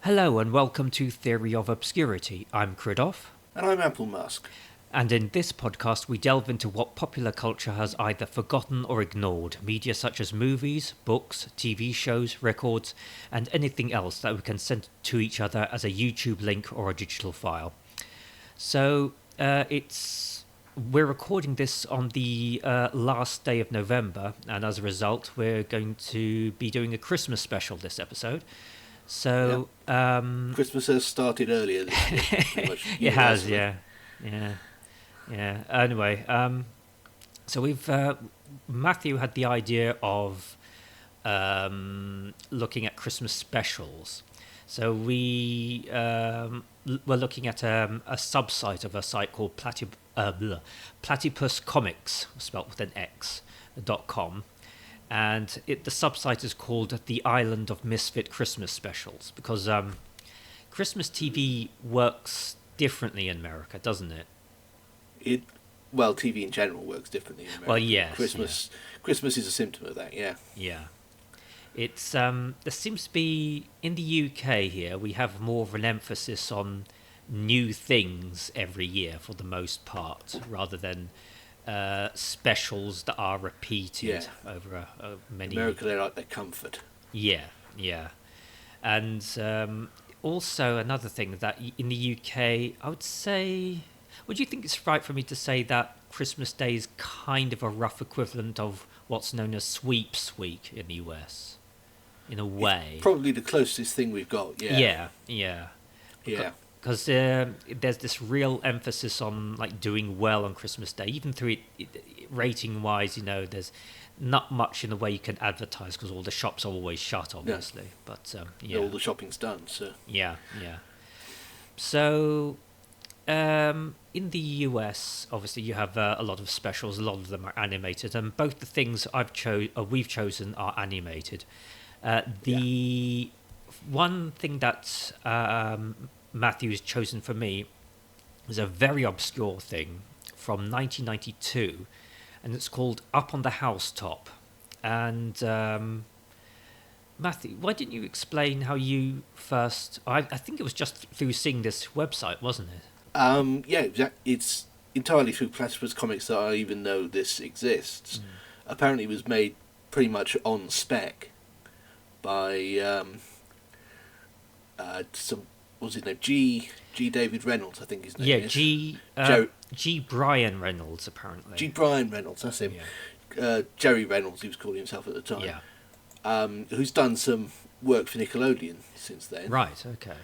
Hello and welcome to Theory of Obscurity. I'm Chriddof. And I'm Applemask. And in this podcast we delve into what popular culture has either forgotten or ignored, media such as movies, books, TV shows, records, and anything else that we can send to each other as a YouTube link or a digital file. So we're recording this on the last day of November, and as a result we're going to be doing a Christmas special this episode. So Christmas has started earlier this year. Pretty much it has, yeah. Anyway, so we've Matthew had the idea of looking at Christmas specials. So we were looking at a subsite of a site called Platypus Comics, spelt with an X.com. And the subsite is called The Island of Misfit Christmas Specials, because Christmas TV works differently in America, doesn't it? TV in general works differently in America. Well, yes. Christmas is a symptom of that, yeah. Yeah. It's there seems to be, in the UK here, we have more of an emphasis on new things every year for the most part, rather than specials that are repeated over many. America, they like their comfort. Yeah. And also another thing that in the UK, I would say, would you think it's right for me to say that Christmas Day is kind of a rough equivalent of what's known as Sweeps Week in the US, in a way? It's probably the closest thing we've got. Yeah. Because there's this real emphasis on like doing well on Christmas Day, even through it rating wise. There's not much in the way you can advertise because all the shops are always shut, obviously. Yeah. But all the shopping's done. So So in the US, obviously you have a lot of specials. A lot of them are animated, and both the things we've chosen are animated. The one thing that Matthew's chosen for me is a very obscure thing from 1992, and it's called Up on the Housetop. And Matthew, why didn't you explain how you first... I think it was just through seeing this website, wasn't it? It's entirely through Platypus Comics that I even know this exists. Apparently it was made pretty much on spec by some... What's his name? G. David Reynolds, I think his name is. G. Brian Reynolds, apparently. G. Brian Reynolds, that's him. Yeah. Jerry Reynolds, he was calling himself at the time. Yeah. Who's done some work for Nickelodeon since then. Right, okay.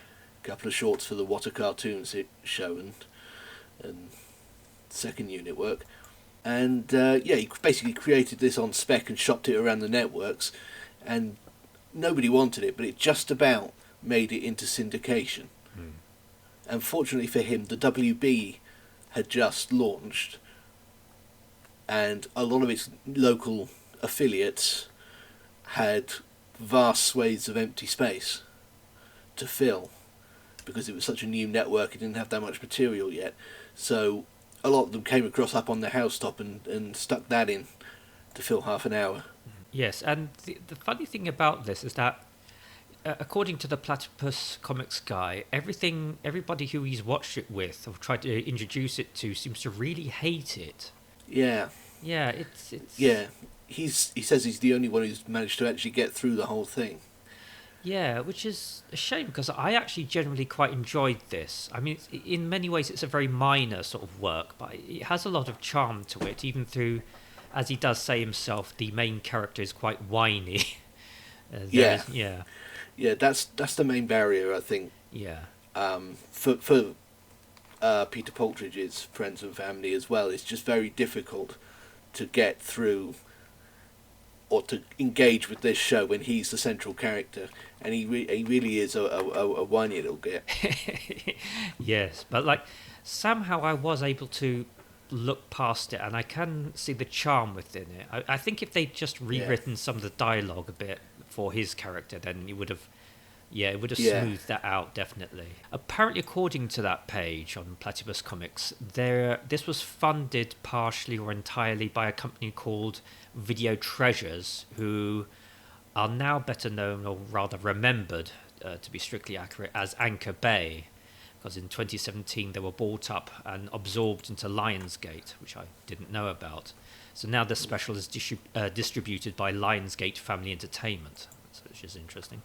A couple of shorts for the What a Cartoons show and second unit work. And he basically created this on spec and shopped it around the networks, and nobody wanted it, but it just about made it into syndication. And fortunately for him, the WB had just launched, and a lot of its local affiliates had vast swathes of empty space to fill because it was such a new network. It didn't have that much material yet, so a lot of them came across Up on the Housetop and stuck that in to fill half an hour. Yes, and the funny thing about this is that according to the Platypus Comics guy, everybody who he's watched it with or tried to introduce it to seems to really hate it. Yeah. Yeah, it's... Yeah, he says he's the only one who's managed to actually get through the whole thing. Yeah, which is a shame because I actually generally quite enjoyed this. I mean, in many ways it's a very minor sort of work, but it has a lot of charm to it, even through, as he does say himself, the main character is quite whiny. Yeah, that's the main barrier, I think. Yeah. For Peter Poltridge's friends and family as well, it's just very difficult to get through or to engage with this show when he's the central character, and he really is a whiny little git. Yes, but somehow I was able to look past it, and I can see the charm within it. I think if they'd just rewritten some of the dialogue a bit for his character, then you would have Yeah, it would have Yeah. smoothed that out, definitely. Apparently, according to that page on Platypus Comics, this was funded partially or entirely by a company called Video Treasures, who are now better known, or rather remembered, to be strictly accurate, as Anchor Bay, because in 2017 they were bought up and absorbed into Lionsgate, which I didn't know about. So now the special is distributed by Lionsgate Family Entertainment, which is interesting.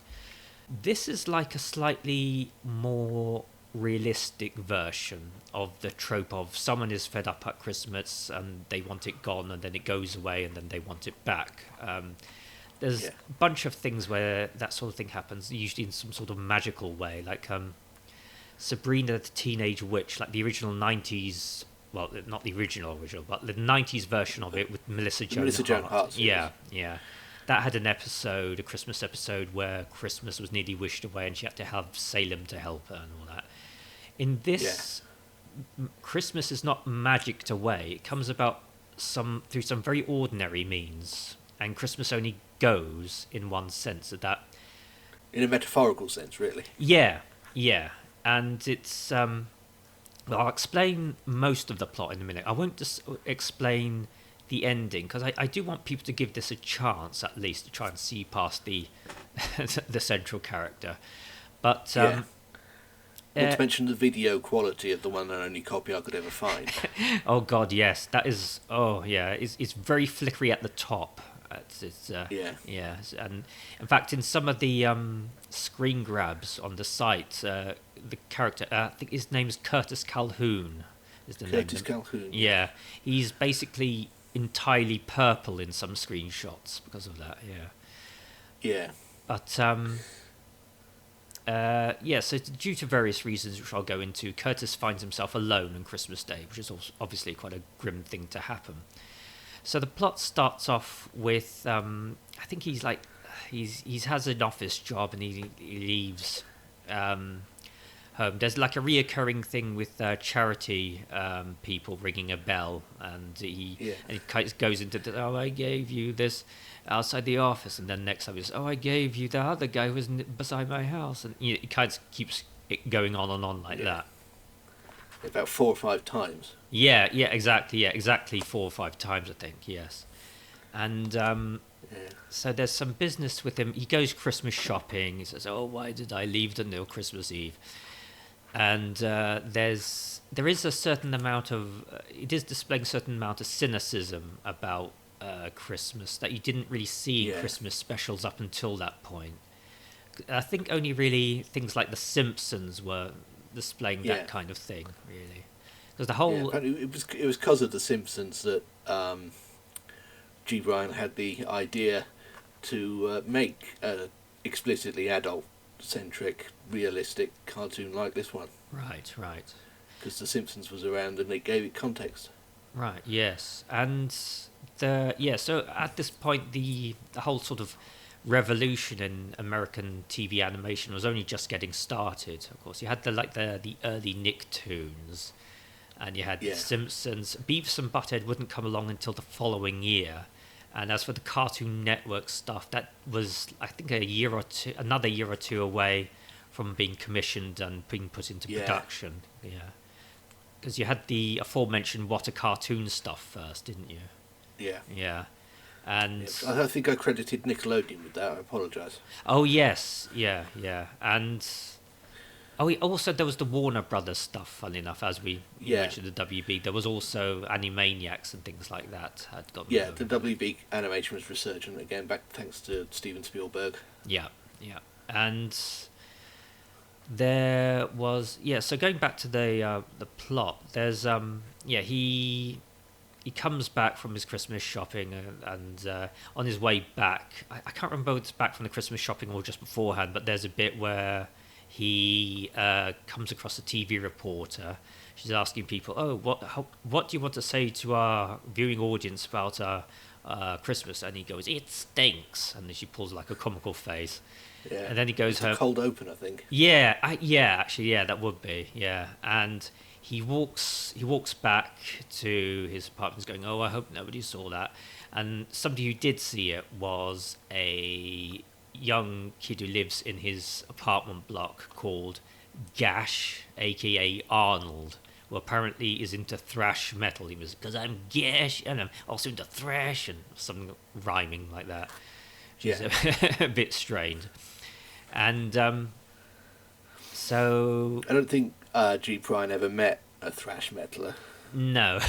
This is like a slightly more realistic version of the trope of someone is fed up at Christmas and they want it gone, and then it goes away and then they want it back. There's a bunch of things where that sort of thing happens, usually in some sort of magical way, like Sabrina the Teenage Witch, like the original 90s, well, not the original, but the 90s version of it with Melissa Joan Hart. Yeah. That had an episode, a Christmas episode, where Christmas was nearly wished away and she had to have Salem to help her and all that. In this, Christmas is not magicked away. It comes about through some very ordinary means, and Christmas only goes in one sense of that. In a metaphorical sense, really. Yeah. And it's... well, I'll explain most of the plot in a minute. I won't just explain the ending, because I do want people to give this a chance, at least, to try and see past the the central character. But not to mention the video quality of the one and only copy I could ever find. Oh god, yes, that is. Oh yeah, it's very flickery at the top. And in fact, in some of the screen grabs on the site, the character, I think his name is Curtis Calhoun. Curtis Calhoun. Yeah, he's basically entirely purple in some screenshots because of that. Yeah. But so due to various reasons, which I'll go into, Curtis finds himself alone on Christmas Day, which is obviously quite a grim thing to happen. So the plot starts off with I think he has an office job and he leaves home. There's like a reoccurring thing with charity people ringing a bell, and he kind of goes into I gave you this outside the office, and then next time it's I gave you the other guy who was beside my house, and it kind of keeps it going on and on like that. About 4 or 5 times. Yeah, exactly 4 or 5 times, I think. Yes, and so there's some business with him. He goes Christmas shopping. He says, "Oh, why did I leave until Christmas Eve?" And there is a certain amount of it is displaying a certain amount of cynicism about Christmas that you didn't really see in Christmas specials up until that point. I think only really things like The Simpsons were displaying that kind of thing, really, because the whole it was because of The Simpsons that G. Bryan had the idea to make explicitly adult-centric, realistic cartoon like this one. Right. Because The Simpsons was around and it gave it context. Right. Yes, and so at this point, the whole sort of revolution in American TV animation was only just getting started. Of course, you had the early Nicktoons, and you had The Simpsons. Beavis and Butthead wouldn't come along until the following year. And as for the Cartoon Network stuff, that was, I think, another year or two away from being commissioned and being put into production. Yeah, because you had the aforementioned What a Cartoon stuff first, didn't you? Yeah. And I think I credited Nickelodeon with that. I apologise. Oh yes, yeah, and also there was the Warner Brothers stuff. Funny enough, as you mentioned the WB, there was also Animaniacs and things like that had got. Yeah, the WB animation was resurgent again, back thanks to Steven Spielberg. Yeah, and there was So going back to the plot, there's He comes back from his Christmas shopping, and on his way back, I can't remember if it's back from the Christmas shopping or just beforehand, but there's a bit where he comes across a TV reporter. She's asking people, what do you want to say to our viewing audience about Christmas? And he goes, "It stinks," and then she pulls like a comical face. Yeah. And then he goes home. A cold open, I think. That would be, and he walks back to his apartment going, "Oh, I hope nobody saw that." And somebody who did see it was a young kid who lives in his apartment block called Gash, aka Arnold, who apparently is into thrash metal. He was, because I'm Gash and I'm also into thrash, and something rhyming like that, which is a bit strange. And so I don't think G. Prine ever met a thrash metaler. No.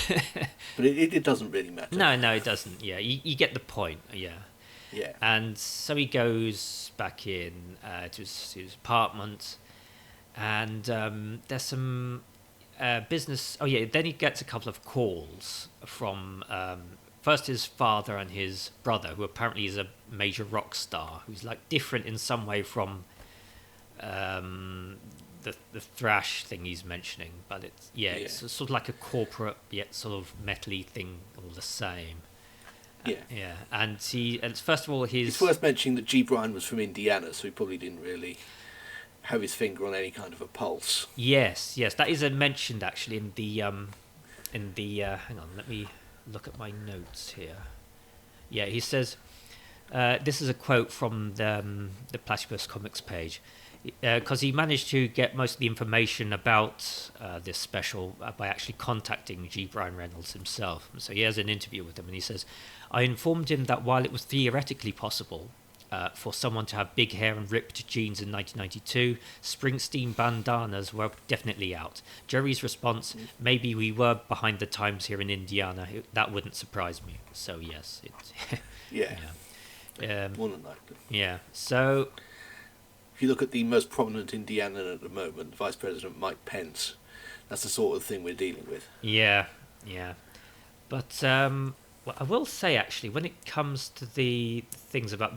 But it doesn't really matter. No, it doesn't. Yeah, you get the point. Yeah. Yeah. And so he goes back in to his apartment, and there's some business. Oh yeah, then he gets a couple of calls from first his father and his brother, who apparently is a major rock star, who's like different in some way from the thrash thing he's mentioning, but it's sort of like a corporate yet sort of metally thing all the same. Yeah. And first of all, it's worth mentioning that G. Bryan was from Indiana, so he probably didn't really have his finger on any kind of a pulse. Yes, that is mentioned actually in the hang on, let me look at my notes here. Yeah, he says, this is a quote from the Platypus Comics page, because he managed to get most of the information about this special by actually contacting G. Bryan Reynolds himself. So he has an interview with him, and he says, I informed him that while it was theoretically possible for someone to have big hair and ripped jeans in 1992, Springsteen bandanas were definitely out. Jerry's response, maybe we were behind the times here in Indiana. That wouldn't surprise me. So yes, more than likely. Yeah, so if you look at the most prominent Indianan at the moment, Vice President Mike Pence, that's the sort of thing we're dealing with. Yeah. But well, I will say, actually, when it comes to the things about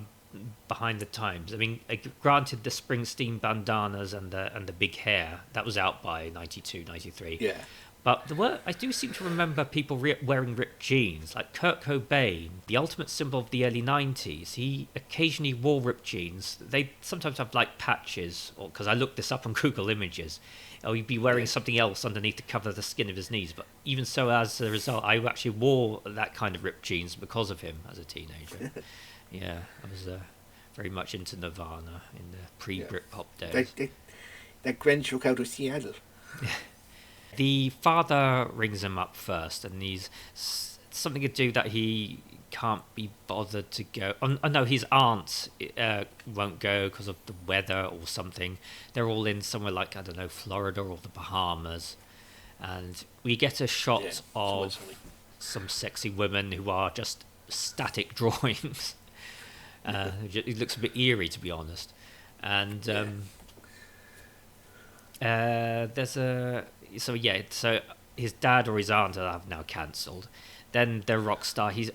behind the times, I mean, granted, the Springsteen bandanas and the big hair, that was out by 92, 93. Yeah. But I do seem to remember people wearing ripped jeans, like Kurt Cobain, the ultimate symbol of the early 90s. He occasionally wore ripped jeans. They sometimes have like patches, because I looked this up on Google Images. Or he'd be wearing something else underneath to cover the skin of his knees. But even so, as a result, I actually wore that kind of ripped jeans because of him as a teenager. Yeah, I was very much into Nirvana in the pre-Britpop days. That grunge look out of Seattle. The father rings him up first, and he's something to do that he can't be bothered to go. Oh no, his aunt won't go because of the weather or something. They're all in somewhere like, I don't know, Florida or the Bahamas, and we get a shot of some sexy women who are just static drawings. It looks a bit eerie, to be honest. And so his dad or his aunt have now cancelled. Then the rock star, he's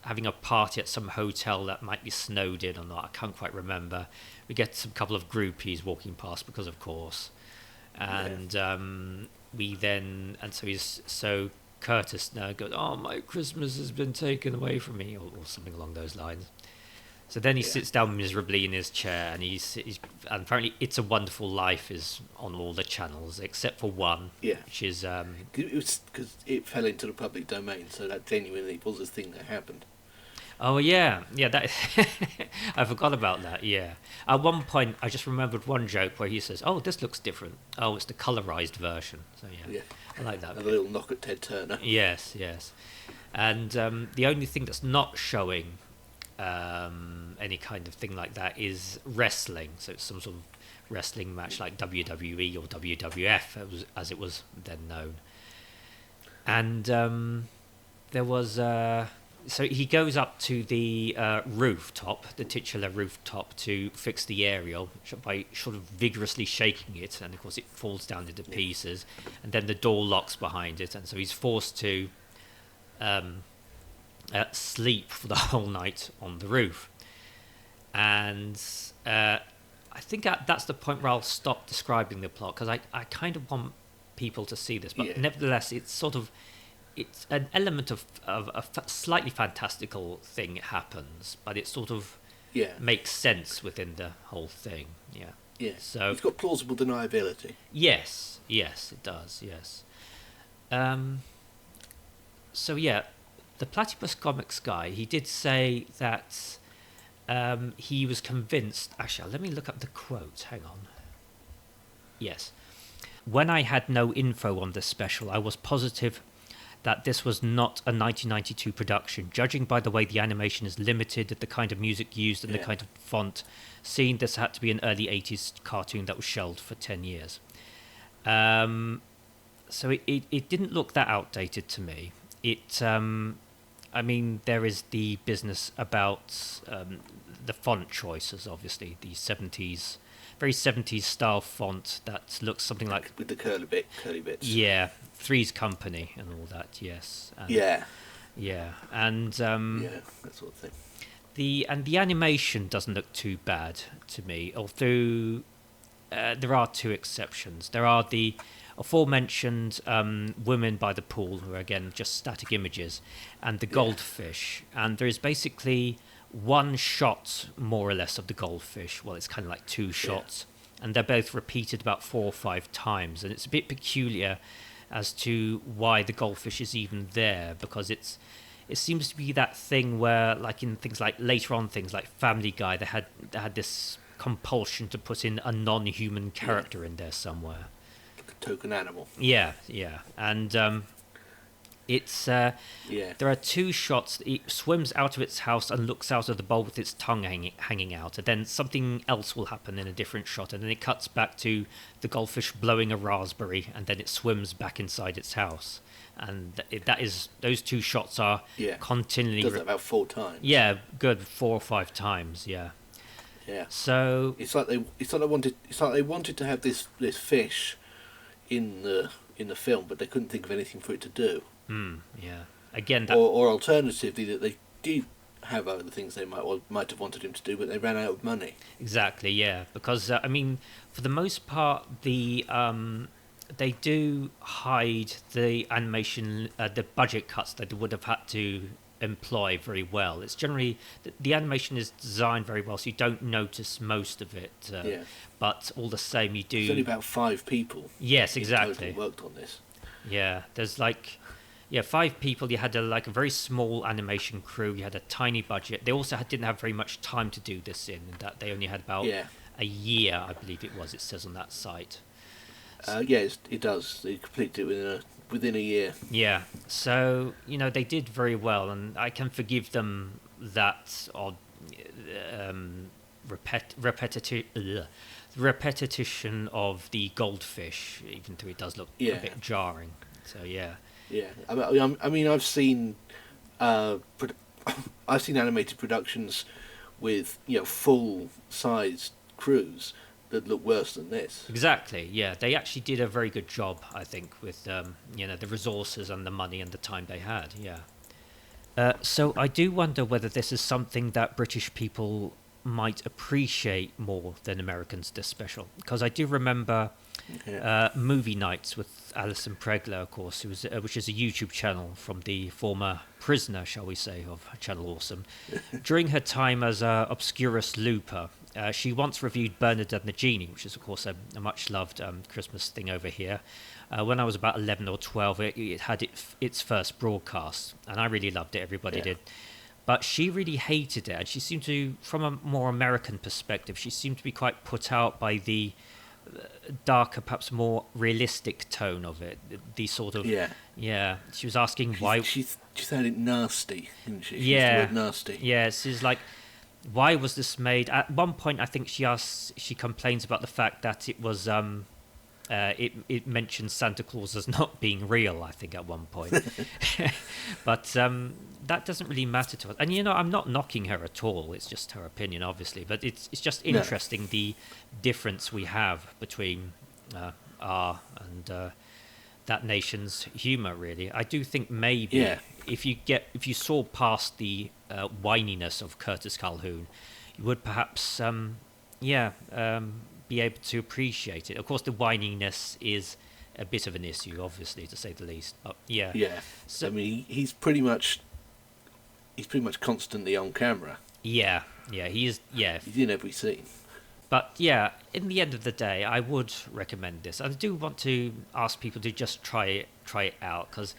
having a party at some hotel that might be snowed in or not. I can't quite remember. We get some couple of groupies walking past because of course, and so Curtis now goes, oh, my Christmas has been taken away from me, or something along those lines. So then he sits down miserably in his chair, and and apparently It's a Wonderful Life is on all the channels except for one, which is because it fell into the public domain, so that genuinely was a thing that happened. Oh that I forgot about that. Yeah, at one point I just remembered one joke where he says, "Oh, this looks different. Oh, it's the colorized version." So I like that. A little knock at Ted Turner. Yes, and the only thing that's not showing any kind of thing like that is wrestling. So it's some sort of wrestling match like WWE or WWF as it was then known. And there was so he goes up to the rooftop, the titular rooftop, to fix the aerial by sort of vigorously shaking it, and of course it falls down into pieces, and then the door locks behind it, and so he's forced to sleep for the whole night on the roof. And I think that's the point where I'll stop describing the plot, because I kind of want people to see this, but nevertheless it's an element of a slightly fantastical thing happens, but it sort of makes sense within the whole thing. So it's got plausible deniability. Yes it does. The Platypus Comics guy, he did say that he was convinced. Actually, let me look up the quote. Hang on. Yes. When I had no info on this special, I was positive that this was not a 1992 production. Judging by the way the animation is limited, the kind of music used, and the kind of font, seeing this had to be an early 80s cartoon that was shelved for 10 years. So it didn't look that outdated to me. I mean, there is the business about the font choices, obviously, the 70s, very 70s style font that looks something like... With the curly bits. Yeah, Three's Company and all that, yes. And, yeah. Yeah, and... yeah, that sort of thing. The animation doesn't look too bad to me, although there are two exceptions. There are the aforementioned women by the pool, who are again just static images, and the goldfish. And there is basically one shot, more or less, of the goldfish. Well, it's kind of like two shots, and they're both repeated about 4 or 5 times. And it's a bit peculiar as to why the goldfish is even there, because it seems to be that thing where, like in things like later on things like Family Guy, they had this compulsion to put in a non-human character in there somewhere. Like a token animal. Yeah, and it's there are 2 shots. It swims out of its house and looks out of the bowl with its tongue hanging out, and then something else will happen in a different shot, and then it cuts back to the goldfish blowing a raspberry, and then it swims back inside its house. And that is, those 2 shots are continually... Does that about 4 times. Yeah, good 4 or 5 times. Yeah. Yeah. So it's like they wanted to have this fish in the film, but they couldn't think of anything for it to do. Yeah. Again, or alternatively, that they do have other things they might have wanted him to do, but they ran out of money. Exactly. Yeah, because I mean, for the most part, they do hide the animation, the budget cuts that they would have had to employ very well. It's generally the animation is designed very well, so you don't notice most of it. But all the same, you do. There's only about 5 people. Yes, exactly. In total worked on this. Yeah, there's 5 people. You had a very small animation crew. You had a tiny budget. They also didn't have very much time to do this in. That they only had about a year, I believe it was. It says on that site. It does. They completed it within a year. Yeah. So, they did very well, and I can forgive them that odd repetition of the goldfish, even though it does look a bit jarring. So, yeah. Yeah. I mean, I've seen animated productions with, full-sized crews that look worse than this. Exactly, yeah. They actually did a very good job, I think, with the resources and the money and the time they had, yeah. So I do wonder whether this is something that British people might appreciate more than Americans, this special. Because I do remember movie nights with Alison Pregler, of course, which is a YouTube channel from the former prisoner, shall we say, of Channel Awesome. During her time as Obscurus Looper, she once reviewed Bernadette and the Genie, which is, of course, a much-loved Christmas thing over here. When I was about 11 or 12, it had its first broadcast, and I really loved it. Everybody did. But she really hated it, and she seemed to, from a more American perspective, she seemed to be quite put out by the darker, perhaps more realistic tone of it. The sort of... Yeah. She was asking why... She found it nasty, didn't she? She used the word nasty. Yeah, she's like... Why was this made? At one point, I think she complains about the fact that it was it mentions Santa Claus as not being real, I think, at one point. But that doesn't really matter to us. And I'm not knocking her at all. It's just her opinion, obviously. But it's just interesting the difference we have between our and that nation's humour. Really, I do think maybe if you saw past the whininess of Curtis Calhoun, you would perhaps be able to appreciate it. Of course, the whininess is a bit of an issue, obviously, to say the least. But So, I mean, he's pretty much constantly on camera. He is. He's in every scene. But in the end of the day, I would recommend this. I do want to ask people to just try it out, because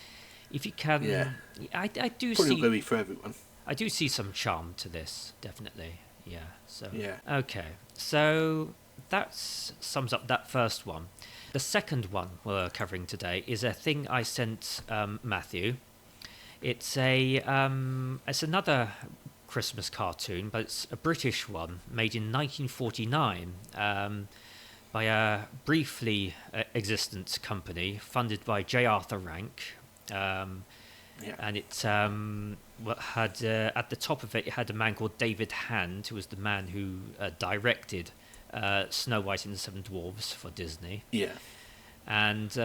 if you can, I do probably see. not going to be for everyone. I do see some charm to this, definitely. Yeah. So Yeah. okay. So that sums up that first one. The second one we're covering today is a thing I sent Matthew. It's it's another Christmas cartoon, but it's a British one made in 1949 by a briefly existent company funded by J. Arthur Rank. And it had at the top of it had a man called David Hand, who was the man who directed Snow White and the Seven Dwarves for Disney. Yeah. And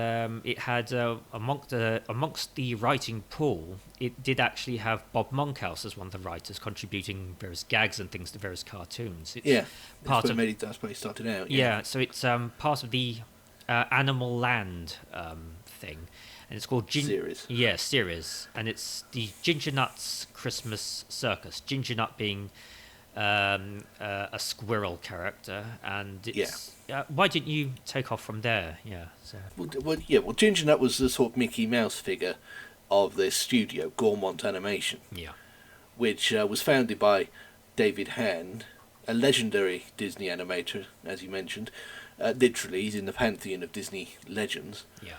it had amongst the writing pool, it did actually have Bob Monkhouse as one of the writers, contributing various gags and things to various cartoons. It's that's where he started out. Yeah, so it's part of the Animal Land thing, and it's called series. Yeah, series, and it's the Ginger Nutt's Christmas Circus. Ginger Nutt being a squirrel character, and it's why didn't you take off from there? Yeah. So. Well, Ginger Nutt was the sort of Mickey Mouse figure of this studio, Gaumont Animation. Yeah. Which was founded by David Hand, a legendary Disney animator, as you mentioned. Literally, he's in the pantheon of Disney legends. Yeah.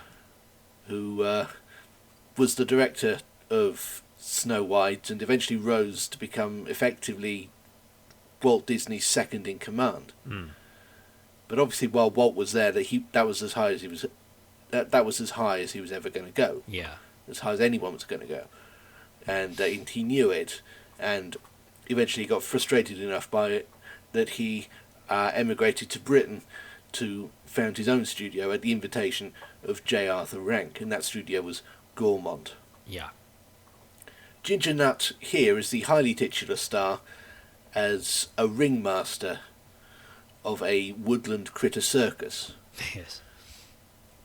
Who was the director of Snow White and eventually rose to become effectively Walt Disney's second in command. Mm. But obviously, while Walt was there, that was as high as he was. That was as high as he was ever going to go. Yeah. As high as anyone was going to go, and he knew it, and eventually got frustrated enough by it that he emigrated to Britain to found his own studio at the invitation of J. Arthur Rank, and that studio was Gaumont. Yeah. Ginger Nutt here is the highly titular star as a ringmaster of a woodland critter circus. Yes.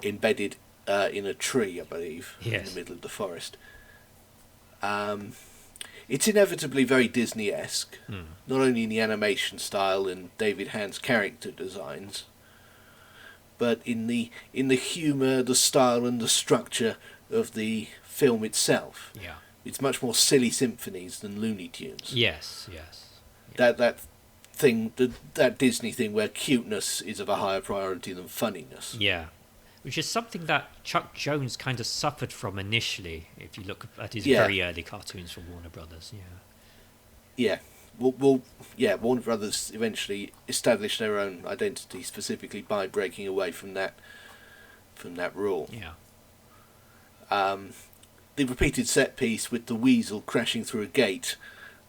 Embedded in a tree, I believe, yes. in the middle of the forest. It's inevitably very Disney-esque, not only in the animation style and David Hand's character designs, but in the humour, the style and the structure of the film itself. Yeah. It's much more silly symphonies than Looney Tunes. Yes. Yeah. That Disney thing where cuteness is of a higher priority than funniness. Yeah. Which is something that Chuck Jones kind of suffered from initially, if you look at his very early cartoons from Warner Brothers. Yeah. Yeah. Warner Brothers eventually established their own identity specifically by breaking away from that rule. Yeah. The repeated set piece with the weasel crashing through a gate,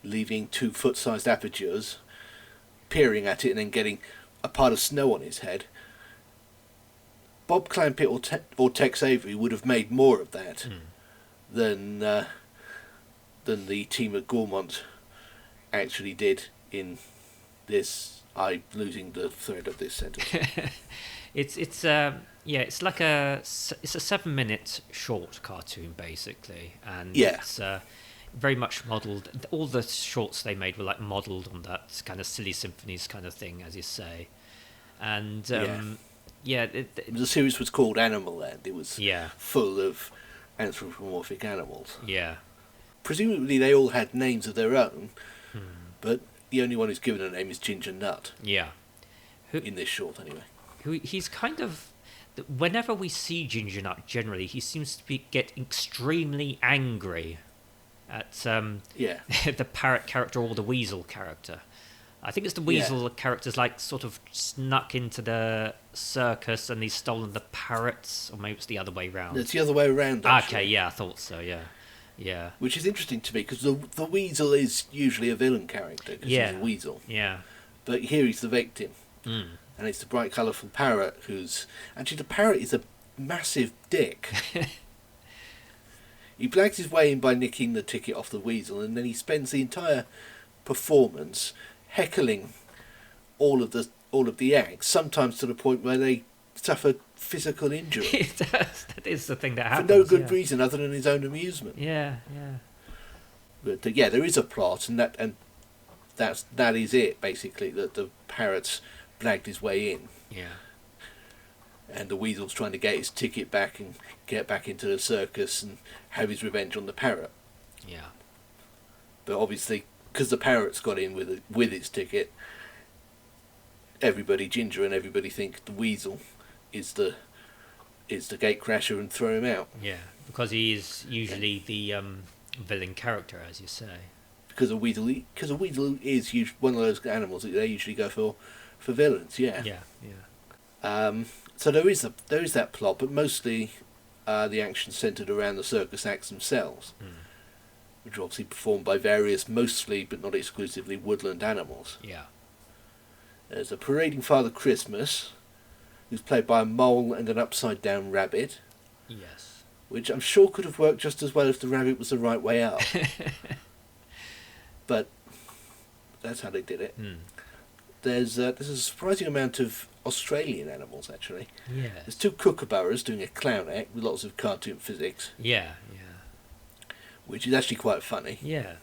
leaving 2 foot-sized apertures, peering at it and then getting a pile of snow on his head. Bob Clampett or Tex Avery would have made more of that than the team at Gaumont actually did in this. I'm losing the thread of this sentence. It's like it's a 7-minute short cartoon basically, and it's very much modelled. All the shorts they made were like modelled on that kind of silly symphonies kind of thing, as you say, and the series was called Animal Land. It was full of anthropomorphic animals. Yeah. Presumably they all had names of their own, but the only one who's given a name is Ginger Nutt. Yeah. In this short, anyway. He's kind of... Whenever we see Ginger Nutt, generally, he seems to get extremely angry at the parrot character or the weasel character. I think it's the weasel character's like sort of snuck into the circus and he's stolen the parrots, or maybe it's the other way around. It's the other way around, actually. Okay, yeah, I thought so, yeah. Which is interesting to me, because the weasel is usually a villain character, because he's a weasel. Yeah. But here he's the victim. And it's the bright, colourful parrot who's... Actually, the parrot is a massive dick. He blags his way in by nicking the ticket off the weasel, and then he spends the entire performance heckling all of the acts, sometimes to the point where they suffer physical injury. That is the thing that happens. For no good reason other than his own amusement. Yeah. But there is a plot, and that is it, basically, that the parrot's blagged his way in. Yeah. And the weasel's trying to get his ticket back and get back into the circus and have his revenge on the parrot. Yeah. But obviously, because the parrot's got in with its ticket, everybody, Ginger and everybody, think the weasel is the gatecrasher and throw him out. Yeah, because he is usually the villain character, as you say. Because a weasel is one of those animals that they usually go for villains. Yeah. Yeah, yeah. So there is that plot, but mostly the action centred around the circus acts themselves, which are obviously performed by various, mostly but not exclusively, woodland animals. Yeah. There's a parading Father Christmas, who's played by a mole and an upside-down rabbit. Yes. Which I'm sure could have worked just as well if the rabbit was the right way up. But that's how they did it. There's a surprising amount of Australian animals, actually. Yeah. There's two kookaburras doing a clown act with lots of cartoon physics. Yeah, yeah. Which is actually quite funny. Yeah.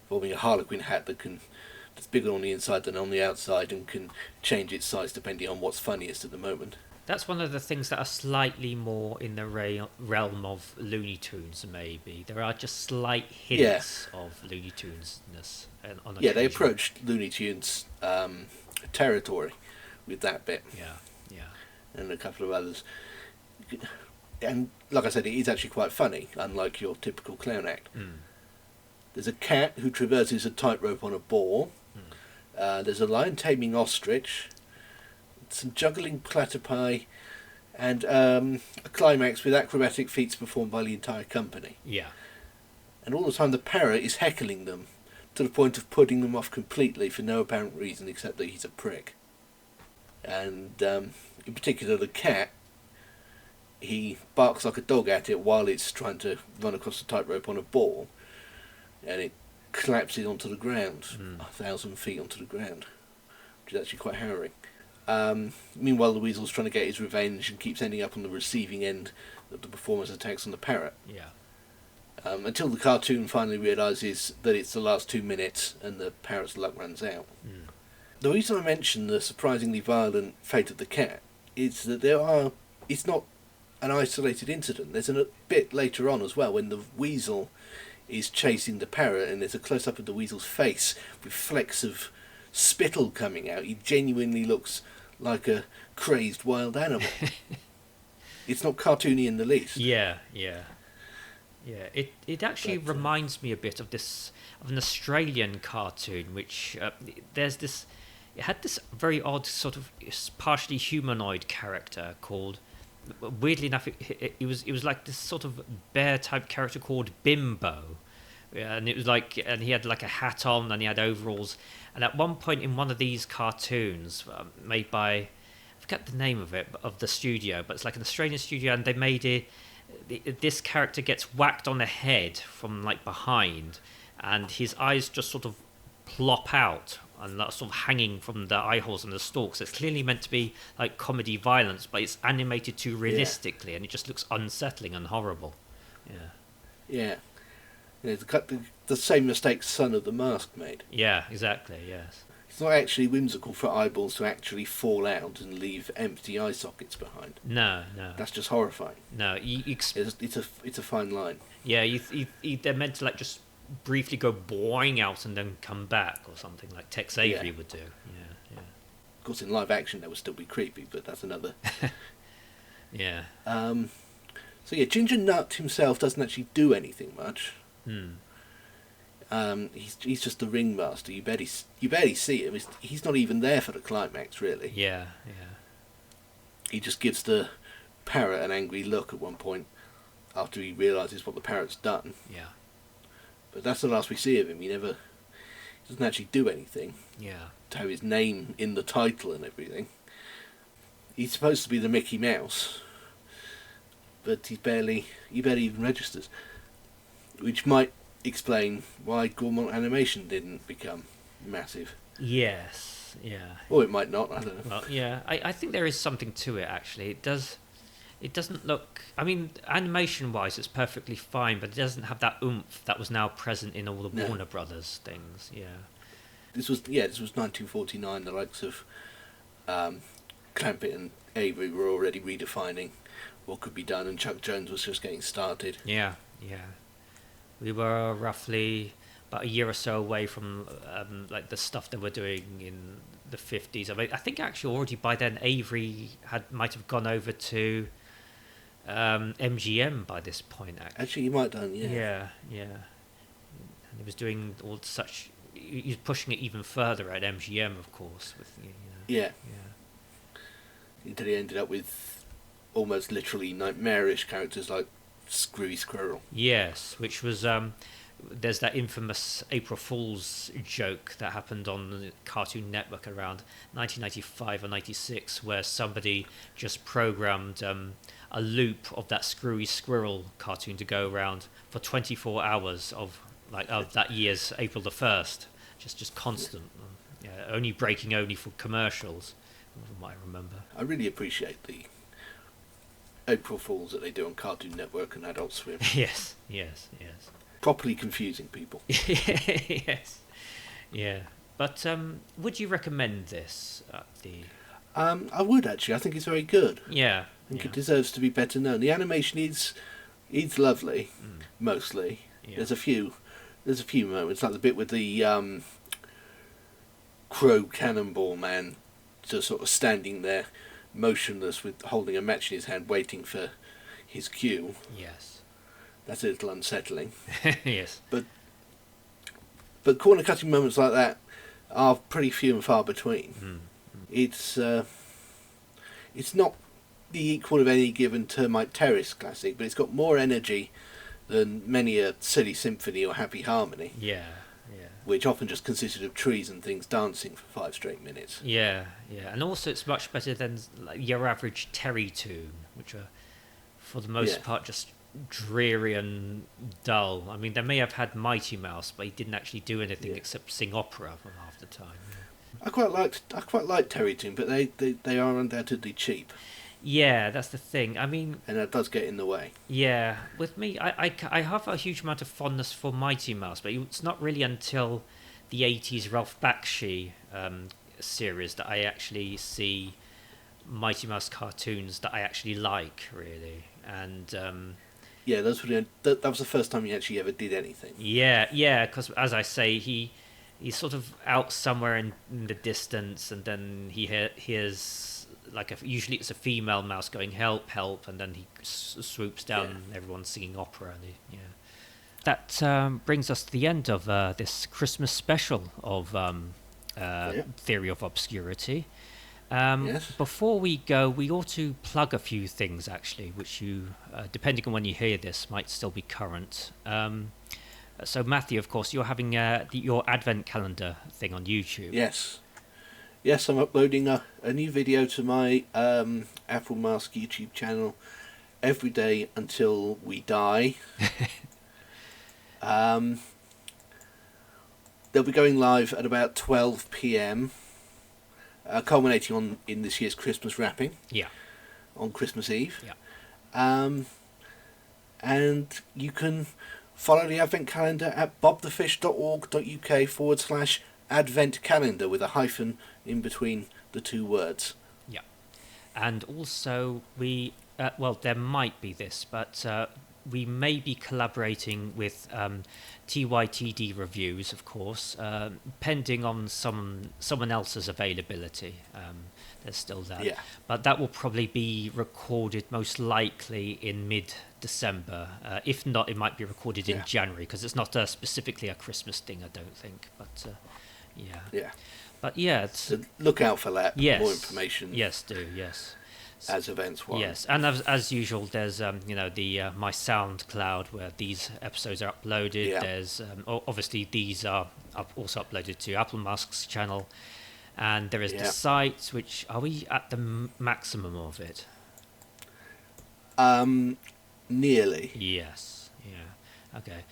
Involving a harlequin hat that's bigger on the inside than on the outside and can change its size depending on what's funniest at the moment. That's one of the things that are slightly more in the realm of Looney Tunes, maybe. There are just slight hints of Looney Tunes-ness on occasion. Yeah, they approached Looney Tunes territory with that bit. Yeah, yeah. And a couple of others. And like I said, it is actually quite funny, unlike your typical clown act. There's a cat who traverses a tightrope on a ball. There's a lion taming ostrich. Some juggling platypi, and a climax with acrobatic feats performed by the entire company. Yeah. And all the time the parrot is heckling them to the point of putting them off completely for no apparent reason except that he's a prick. And in particular the cat, he barks like a dog at it while it's trying to run across the tightrope on a ball, and it collapses onto the ground, 1,000 feet onto the ground, which is actually quite harrowing. Meanwhile, the weasel's trying to get his revenge and keeps ending up on the receiving end of the performer's attacks on the parrot. Yeah. Until the cartoon finally realises that it's the last 2 minutes and the parrot's luck runs out. The reason I mention the surprisingly violent fate of the cat is that it's not an isolated incident. There's a bit later on as well when the weasel is chasing the parrot and there's a close-up of the weasel's face with flecks of spittle coming out. He genuinely looks like a crazed wild animal. It's not cartoony in the least. Yeah, yeah. Yeah, it actually reminds me a bit of an Australian cartoon, which it had this very odd sort of partially humanoid character called, weirdly enough, it was like this sort of bear type character called Bimbo. Yeah, and he had like a hat on and he had overalls. And at one point in one of these cartoons made by, I forget the name of it, of the studio, but it's like an Australian studio, and they made this character gets whacked on the head from like behind, and his eyes just sort of plop out and that's sort of hanging from the eye holes and the stalks. It's clearly meant to be like comedy violence, but it's animated too realistically, and it just looks unsettling and horrible. Yeah. Yeah, the same mistake Son of the Mask made. Yeah, exactly, yes. It's not actually whimsical for eyeballs to actually fall out and leave empty eye sockets behind. No. That's just horrifying. No, it's a fine line. Yeah, they're meant to like just briefly go boing out and then come back or something like Tex Avery would do. Yeah. Of course, in live action, that would still be creepy, but that's another... Yeah. So yeah, Ginger Nutt himself doesn't actually do anything much. He's just the ringmaster. You barely see him. He's not even there for the climax, really. Yeah. He just gives the parrot an angry look at one point after he realises what the parrot's done. Yeah. But that's the last we see of him. He doesn't actually do anything. Yeah. To have his name in the title and everything. He's supposed to be the Mickey Mouse, but he barely even registers. Which might explain why Gaumont Animation didn't become massive. Yes, yeah. Or it might not, I don't know. Well, yeah, I think there is something to it, actually. It doesn't look... I mean, animation-wise, it's perfectly fine, but it doesn't have that oomph that was now present in all the Warner Brothers things, yeah. This was 1949. The likes of Clampett and Avery were already redefining what could be done, and Chuck Jones was just getting started. Yeah. We were roughly about a year or so away from like the stuff they were doing in the 50s. I mean, I think actually already by then Avery might have gone over to MGM by this point. Actually, you might have done, Yeah. And he was doing all such. He was pushing it even further at MGM, of course. With Yeah. Until he ended up with almost literally nightmarish characters like Screwy Squirrel. Yes, which was there's that infamous April Fool's joke that happened on the Cartoon Network around 1995 or 96, where somebody just programmed a loop of that Screwy Squirrel cartoon to go around for 24 hours of that year's April the 1st, just constant, only breaking only for commercials, from what I remember. I really appreciate the April Fools that they do on Cartoon Network and Adult Swim. Yes. Properly confusing people. Yes. Yeah. But would you recommend this at the... I would actually. I think it's very good. Yeah. I think it deserves to be better known. The animation is lovely, mostly. Yeah. There's a few moments, like the bit with the crow cannonball man just sort of standing there motionless with holding a match in his hand waiting for his cue. Yes. That's a little unsettling. Yes. But corner cutting moments like that are pretty few and far between. It's not the equal of any given Termite Terrace classic, but it's got more energy than many a silly symphony or happy harmony. Yeah. Which often just consisted of trees and things dancing for 5 straight minutes. Yeah. And also it's much better than like your average Terry tune, which are for the most part just dreary and dull. I mean, they may have had Mighty Mouse, but he didn't actually do anything except sing opera for half the time. I quite liked Terry Toon, but they are undoubtedly cheap. Yeah, that's the thing. I mean, and that does get in the way. Yeah, with me, I have a huge amount of fondness for Mighty Mouse, but it's not really until the 80s Ralph Bakshi series that I actually see Mighty Mouse cartoons that I actually like, really. And yeah, that was the first time he actually ever did anything. Yeah, because as I say, he's sort of out somewhere in the distance, and then he hears usually it's a female mouse going help, and then he swoops down and everyone's singing opera. And that brings us to the end of this Christmas special of Theory of Obscurity. Before we go, we ought to plug a few things actually, which you, depending on when you hear this, might still be current. So Matthew, of course, you're having your Advent calendar thing on YouTube. Yes, I'm uploading a new video to my Applemask YouTube channel every day until we die. They'll be going live at about 12 p.m, culminating in this year's Christmas wrapping. Yeah. On Christmas Eve. Yeah. And you can follow the Advent calendar at bobthefish.org.uk/Advent calendar with a hyphen in between the two words. Yeah. And also there might be this, but we may be collaborating with TYTD Reviews, of course, pending on someone else's availability. There's still that. Yeah. But that will probably be recorded most likely in mid-December. If not, it might be recorded in January, because it's not specifically a Christmas thing, I don't think. But Yeah. But yeah, so look out for that. Yes. More information. Yes, do. Yes. As events warrant. Yes, and as usual, there's the my SoundCloud where these episodes are uploaded. Yeah. There's obviously these are also uploaded to Applemask's channel, and there is the site. Which are we at the maximum of it? Nearly. Yes. Yeah. Okay.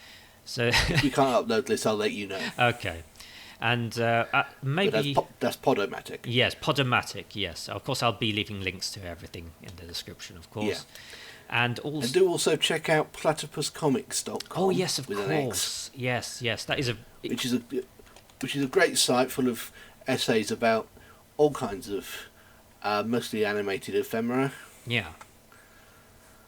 So if we can't upload this, I'll let you know. Okay. And maybe that's Podomatic. Yes, Podomatic. Yes, of course. I'll be leaving links to everything in the description, of course. Yeah. And do also check out platypuscomics.com. Oh yes, of with course. An X, yes. That is which is a great site full of essays about all kinds of mostly animated ephemera. Yeah.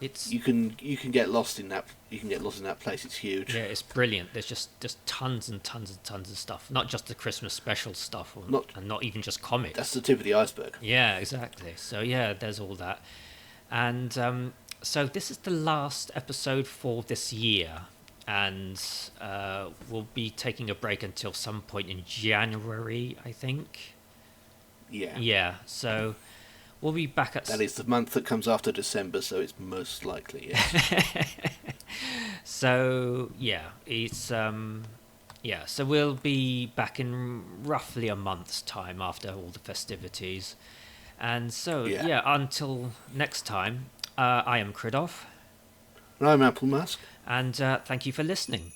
It's you can get lost in that. You can get lost in that place. It's huge. yeah, it's brilliant. There's just tons and tons and tons of stuff. Not just the Christmas special stuff, and not even just comics. That's the tip of the iceberg. Yeah, exactly. So yeah, there's all that, and so this is the last episode for this year, and we'll be taking a break until some point in January, I think. Yeah. Yeah. So we'll be back at. That is the month that comes after December, so it's most likely, yes. So yeah, it's yeah. So we'll be back in roughly a month's time after all the festivities, and so yeah. Until next time, I am Chriddof, And I'm Applemask. and thank you for listening.